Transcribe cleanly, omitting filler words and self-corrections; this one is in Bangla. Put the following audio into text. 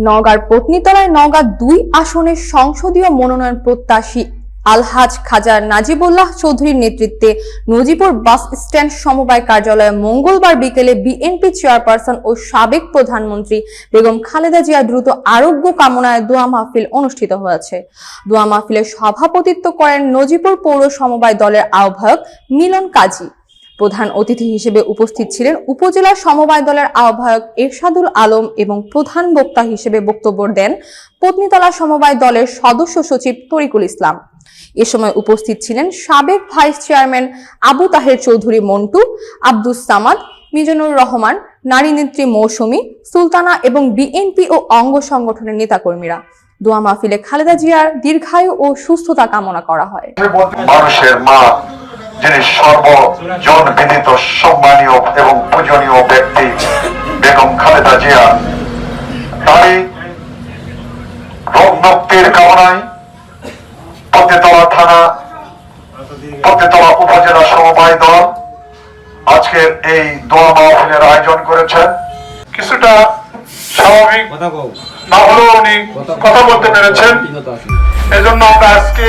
নওগাঁর পত্নীতলায় নওগাঁ ২ আসনের সংসদীয় মনোনয়ন প্রত্যাশী আলহাজ খাজা নাজিবুল্লাহ চৌধুরীর নেতৃত্বে নজিপুর বাস স্ট্যান্ড সমবায় কার্যালয়ে মঙ্গলবার বিকেলে বিএনপি চেয়ারপারসন ও সাবেক প্রধানমন্ত্রী বেগম খালেদা জিয়ার দ্রুত আরোগ্য কামনায় দোয়া মাহফিল অনুষ্ঠিত হয়েছে। দোয়া মাহফিলে সভাপতিত্ব করেন নজিপুর পৌর সমবায় দলের আহ্বায়ক মিলন কাজী। প্রধান অতিথি হিসেবে উপস্থিত ছিলেন উপজেলা সমবায় দলের আহ্বায়ক এরশাদুল আলম এবং প্রধান বক্তা হিসেবে বক্তব্য দেন পত্নীতলা সমবায় দলের সদস্য সচিব তরিকুল ইসলাম। এ সময় উপস্থিত ছিলেন সাবেক ভাইস চেয়ারম্যান আবু তাহের চৌধুরী মন্টু, আব্দুস সামাদ, মিজানুর রহমান, নারী নেত্রী মৌসুমী সুলতানা এবং বিএনপি ও অঙ্গ সংগঠনের নেতাকর্মীরা। দোয়া মাহফিলে খালেদা জিয়ার দীর্ঘায়ু ও সুস্থতা কামনা করা হয়। মানুষের মা, যিনি সর্বজন বিদিত সম্মানীয় এবং পূজনীয় ব্যক্তি বেগম খালেদা জিয়া, তাই রোগ মুক্তির কামনায় পত্নীতলা থানা, পত্নীতলা উপজেলা সমবায় দল আজকের এই দোয়া মাহফিলের আয়োজন করেছেন। কিছুটা স্বাভাবিক না হলেও উনি কথা বলতে পেরেছেন, এজন্য আমরা আজকে